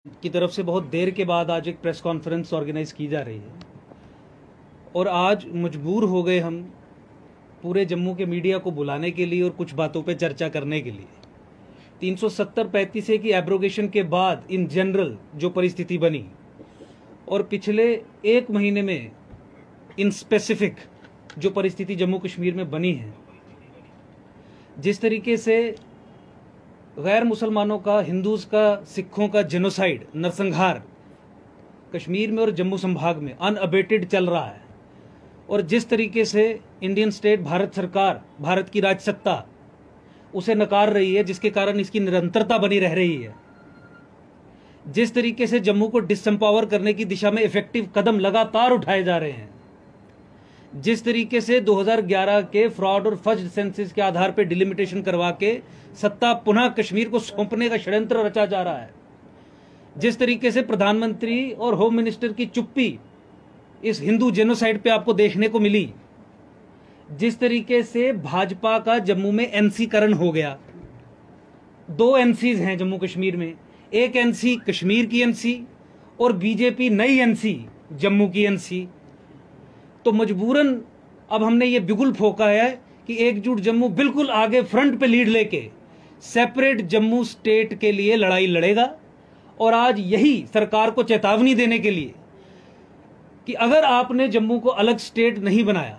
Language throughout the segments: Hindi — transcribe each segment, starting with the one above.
की तरफ से बहुत देर के बाद आज एक प्रेस कॉन्फ्रेंस ऑर्गेनाइज की जा रही है और आज मजबूर हो गए हम पूरे जम्मू के मीडिया को बुलाने के लिए और कुछ बातों पे चर्चा करने के लिए। 370-35 की एब्रोगेशन के बाद इन जनरल जो परिस्थिति बनी और पिछले एक महीने में इन स्पेसिफिक जो परिस्थिति जम्मू कश्मीर में बनी है, जिस तरीके से गैर मुसलमानों का, हिंदूज का, सिखों का जेनोसाइड, नरसंहार कश्मीर में और जम्मू संभाग में अनअबेटेड चल रहा है और जिस तरीके से इंडियन स्टेट, भारत सरकार, भारत की राजसत्ता उसे नकार रही है, जिसके कारण इसकी निरंतरता बनी रह रही है, जिस तरीके से जम्मू को डिसएम्पावर करने की दिशा में इफेक्टिव कदम लगातार उठाए जा रहे हैं, जिस तरीके से 2011 के फ्रॉड और फज्ड सेंसस के आधार पर डिलिमिटेशन करवा के सत्ता पुनः कश्मीर को सौंपने का षड्यंत्र रचा जा रहा है, जिस तरीके से प्रधानमंत्री और होम मिनिस्टर की चुप्पी इस हिंदू जेनोसाइड पे आपको देखने को मिली, जिस तरीके से भाजपा का जम्मू में एनसी-करण हो गया। 2 एनसीज हैं जम्मू कश्मीर में, एक एनसी कश्मीर की एनसी और बीजेपी नई एनसी जम्मू की एनसी। तो मजबूरन अब हमने ये बिगुल फोका है कि एकजुट जम्मू बिल्कुल आगे फ्रंट पे लीड लेके सेपरेट जम्मू स्टेट के लिए लड़ाई लड़ेगा और आज यही सरकार को चेतावनी देने के लिए कि अगर आपने जम्मू को अलग स्टेट नहीं बनाया,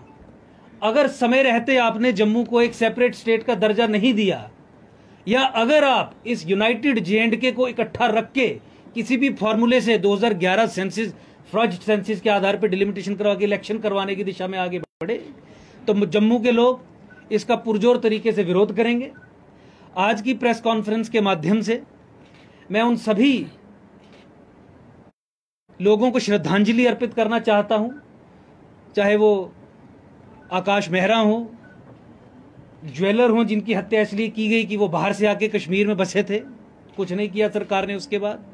अगर समय रहते आपने जम्मू को एक सेपरेट स्टेट का दर्जा नहीं दिया, या अगर आप इस यूनाइटेड जे.एंड.के को इकट्ठा रख के किसी भी फॉर्मूले से 2011 सेंसस, फ्रॉड सेंसस के आधार पर डिलिमिटेशन करवा के इलेक्शन करवाने की दिशा में आगे बढ़े, तो जम्मू के लोग इसका पुरजोर तरीके से विरोध करेंगे। आज की प्रेस कॉन्फ्रेंस के माध्यम से मैं उन सभी लोगों को श्रद्धांजलि अर्पित करना चाहता हूं, चाहे वो आकाश मेहरा हो, ज्वेलर हो जिनकी हत्या इसलिए की गई कि वो बाहर से आके कश्मीर में बसे थे, कुछ नहीं किया सरकार ने उसके बाद।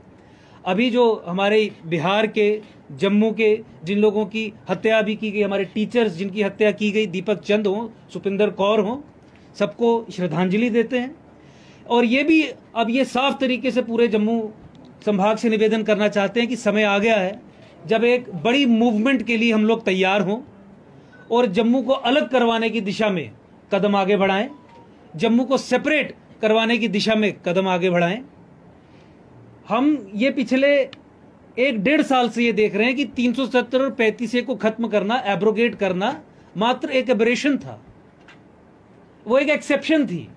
अभी जो हमारे बिहार के, जम्मू के जिन लोगों की हत्या भी की गई, हमारे टीचर्स जिनकी हत्या की गई, दीपक चंद हो, सुपिंदर कौर हो, सबको श्रद्धांजलि देते हैं। और ये भी अब ये साफ तरीके से पूरे जम्मू संभाग से निवेदन करना चाहते हैं कि समय आ गया है जब एक बड़ी मूवमेंट के लिए हम लोग तैयार हों और जम्मू को अलग करवाने की दिशा में कदम आगे बढ़ाएं, जम्मू को सेपरेट करवाने की दिशा में कदम आगे बढ़ाएं। हम ये पिछले 1-1.5 साल से ये देख रहे हैं कि 370 और 35 को खत्म करना, एब्रोगेट करना मात्र एक एबरेशन था, वो एक एक्सेप्शन थी।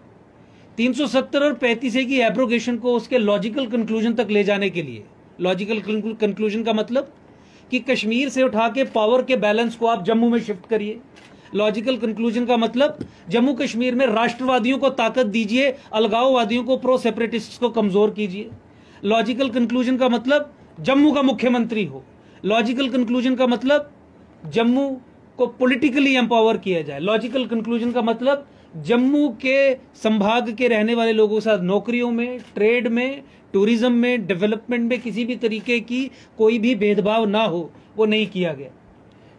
370 और 35 की एब्रोगेशन को उसके लॉजिकल कंक्लूजन तक ले जाने के लिए, लॉजिकल कंक्लूजन का मतलब कि कश्मीर से उठा के पावर के बैलेंस को आप जम्मू में शिफ्ट करिए। लॉजिकल कंक्लूजन का मतलब जम्मू कश्मीर में राष्ट्रवादियों को ताकत दीजिए, अलगाववादियों को, प्रो सेपरेटिस्ट को कमजोर कीजिए। लॉजिकल कंक्लूजन का मतलब जम्मू का मुख्यमंत्री हो। लॉजिकल कंक्लूजन का मतलब जम्मू को पॉलिटिकली एम्पावर किया जाए। लॉजिकल कंक्लूजन का मतलब जम्मू के संभाग के रहने वाले लोगों के साथ नौकरियों में, ट्रेड में, टूरिज्म में, डेवलपमेंट में किसी भी तरीके की कोई भी भेदभाव ना हो, वो नहीं किया गया।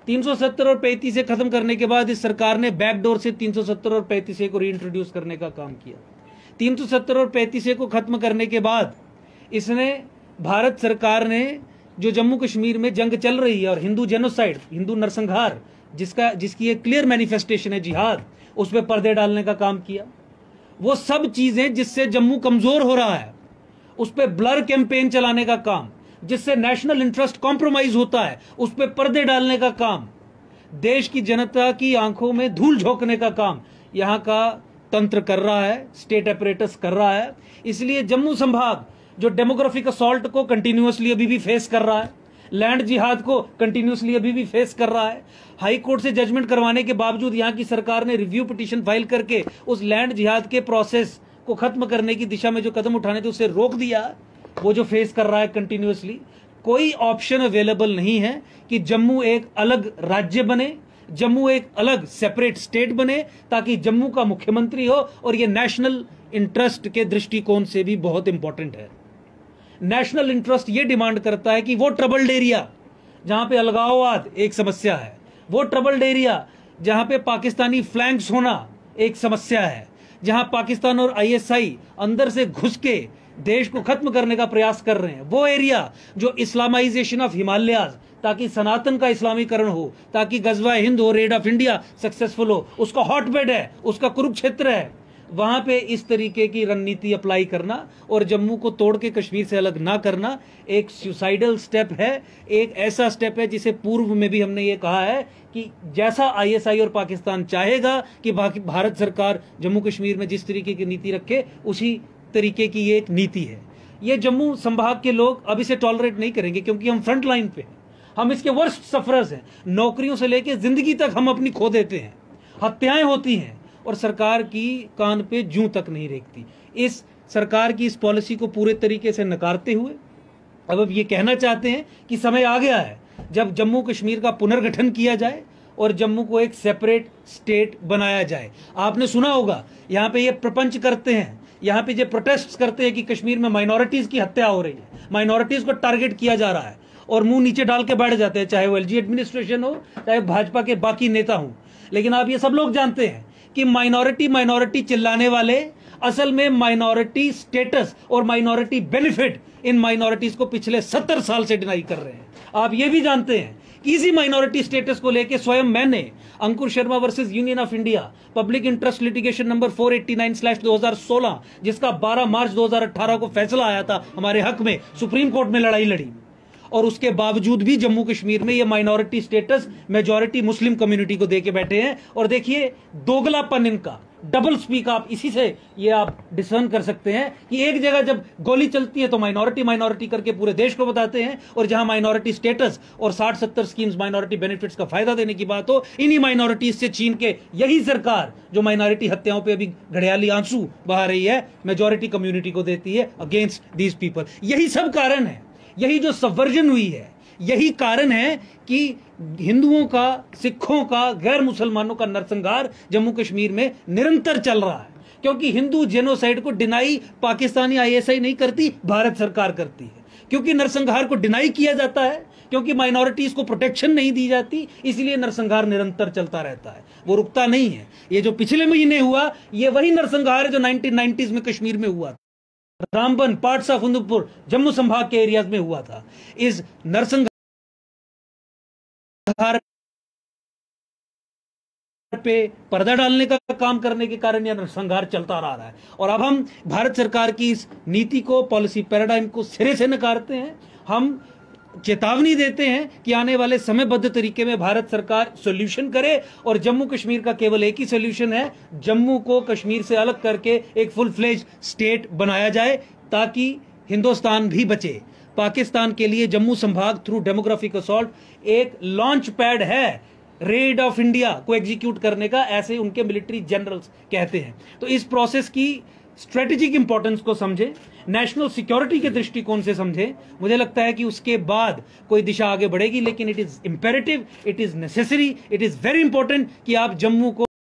370 और 35 खत्म करने के बाद इस सरकार ने बैकडोर से 370 और 35 को रीइंट्रोड्यूस करने का काम किया। 370 और 35 को खत्म करने के बाद इसने, भारत सरकार ने जो जम्मू कश्मीर में जंग चल रही है और हिंदू जेनोसाइड, हिंदू नरसंहार जिसकी एक क्लियर मैनिफेस्टेशन है, जिहाद, उस पर पर्दे डालने का काम किया। वो सब चीजें जिससे जम्मू कमजोर हो रहा है, उस पर ब्लर कैंपेन चलाने का काम, जिससे नेशनल इंटरेस्ट कॉम्प्रोमाइज होता है, उस पर पर्दे डालने का काम, देश की जनता की आंखों में धूल झोंकने का काम यहां का तंत्र कर रहा है, स्टेट अपरेटस कर रहा है। इसलिए जम्मू संभाग जो डेमोग्राफिक असॉल्ट को कंटिन्यूअसली अभी भी फेस कर रहा है, लैंड जिहाद को कंटिन्यूअसली अभी भी फेस कर रहा है, हाई कोर्ट से जजमेंट करवाने के बावजूद यहां की सरकार ने रिव्यू पिटीशन फाइल करके उस लैंड जिहाद के प्रोसेस को खत्म करने की दिशा में जो कदम उठाने थे उसे रोक दिया, वो जो फेस कर रहा है कंटिन्यूअसली। कोई ऑप्शन अवेलेबल नहीं है कि जम्मू एक अलग राज्य बने, जम्मू एक अलग सेपरेट स्टेट बने, ताकि जम्मू का मुख्यमंत्री हो। और ये नेशनल इंटरेस्ट के दृष्टिकोण से भी बहुत इंपॉर्टेंट है। नेशनल इंटरेस्ट ये डिमांड करता है कि वो ट्रबल्ड एरिया जहां पे अलगाववाद एक समस्या है, वो ट्रबल्ड एरिया जहां पे पाकिस्तानी फ्लैंक्स होना एक समस्या है, जहां पाकिस्तान और आईएसआई अंदर से घुस के देश को खत्म करने का प्रयास कर रहे हैं, वो एरिया जो इस्लामाइजेशन ऑफ हिमालयाज, ताकि सनातन का इस्लामीकरण हो, ताकि गजवा हिंद हो, रेड ऑफ इंडिया सक्सेसफुल हो, उसका हॉटबेड है, उसका कुरुक्षेत्र है, वहां पे इस तरीके की रणनीति अप्लाई करना और जम्मू को तोड़ के कश्मीर से अलग ना करना एक सुसाइडल स्टेप है, एक ऐसा स्टेप है जिसे पूर्व में भी हमने ये कहा है कि जैसा आईएसआई और पाकिस्तान चाहेगा कि भारत सरकार जम्मू कश्मीर में जिस तरीके की नीति रखे, उसी तरीके की ये एक नीति है। ये जम्मू संभाग के लोग अब इसे टॉलरेट नहीं करेंगे, क्योंकि हम फ्रंट लाइन पे हैं, हम इसके वर्स्ट सफरर्स हैं। नौकरियों से लेकर जिंदगी तक हम अपनी खो देते हैं, हत्याएं होती हैं और सरकार की कान पे जूं तक नहीं रेंगती। इस सरकार की इस पॉलिसी को पूरे तरीके से नकारते हुए अब ये कहना चाहते हैं कि समय आ गया है जब जम्मू कश्मीर का पुनर्गठन किया जाए और जम्मू को एक सेपरेट स्टेट बनाया जाए। आपने सुना होगा यहाँ पे ये प्रपंच करते हैं, यहाँ पे ये प्रोटेस्ट करते हैं कि कश्मीर में माइनॉरिटीज की हत्या हो रही है, माइनॉरिटीज को टारगेट किया जा रहा है, और मुंह नीचे डाल के बैठ जाते हैं, चाहे वो एलजी एडमिनिस्ट्रेशन हो, चाहे भाजपा के बाकी नेता हों। लेकिन आप ये सब लोग जानते हैं कि माइनॉरिटी चिल्लाने वाले असल में माइनॉरिटी स्टेटस और माइनॉरिटी बेनिफिट इन माइनॉरिटीज को पिछले 70 साल से डिनाई कर रहे हैं। आप ये भी जानते हैं कि इसी माइनॉरिटी स्टेटस को लेकर स्वयं मैंने Ankur Sharma versus union of India public interest litigation number 489/2016, जिसका 12 मार्च 2018 को फैसला आया था हमारे हक में, सुप्रीम कोर्ट में लड़ाई लड़ी, और उसके बावजूद भी जम्मू कश्मीर में ये minority status majority Muslim community को देके बैठे हैं। और देखिए दोगलापन इनका, डबल स्पीक, आप इसी से ये आप डिसर्न कर सकते हैं कि एक जगह जब गोली चलती है तो माइनॉरिटी करके पूरे देश को बताते हैं, और जहां माइनॉरिटी स्टेटस और 60-70 स्कीम्स माइनॉरिटी बेनिफिट्स का फायदा देने की बात हो, इन्हीं माइनॉरिटीज से छीन के यही सरकार जो माइनॉरिटी हत्याओं पर अभी घड़ियाली आंसू बहा रही है, मेजॉरिटी कम्युनिटी को देती है अगेंस्ट दीज पीपल। यही सब कारण है, यही जो सबवर्जन हुई है, यही कारण है कि हिंदुओं का, सिखों का, गैर मुसलमानों का नरसंहार जम्मू कश्मीर में निरंतर चल रहा है। क्योंकि हिंदू जेनोसाइड को डिनाई पाकिस्तानी आईएसआई नहीं करती, भारत सरकार करती है। क्योंकि नरसंहार को डिनाई किया जाता है, क्योंकि माइनॉरिटीज को प्रोटेक्शन नहीं दी जाती, इसलिए नरसंहार निरंतर चलता रहता है, वो रुकता नहीं है। ये जो पिछले महीने हुआ, ये वही नरसंहार है जो 1990s में कश्मीर में हुआ, रामबन, पार्ट्स ऑफ उधमपुर, जम्मू संभाग के एरियाज में हुआ था। इस नरसंहार पे पर्दा डालने का काम करने के कारण यह नरसंहार चलता रहा है। और अब हम भारत सरकार की इस नीति को, पॉलिसी पैराडाइम को सिरे से नकारते हैं। हम चेतावनी देते हैं कि आने वाले समयबद्ध तरीके में भारत सरकार सॉल्यूशन करे, और जम्मू कश्मीर का केवल एक ही सॉल्यूशन है, जम्मू को कश्मीर से अलग करके एक फुल फ्लेज स्टेट बनाया जाए, ताकि हिंदुस्तान भी बचे। पाकिस्तान के लिए जम्मू संभाग थ्रू डेमोग्राफिक असॉल्ट एक लॉन्च पैड है रेड ऑफ इंडिया को एग्जीक्यूट करने का, ऐसे उनके मिलिट्री जनरल्स कहते हैं। तो इस प्रोसेस की स्ट्रेटेजिक इंपॉर्टेंस को समझे, नेशनल सिक्योरिटी के दृष्टिकोण से समझे। मुझे लगता है कि उसके बाद कोई दिशा आगे बढ़ेगी, लेकिन it is imperative, it is necessary, it is very important कि आप जम्मू को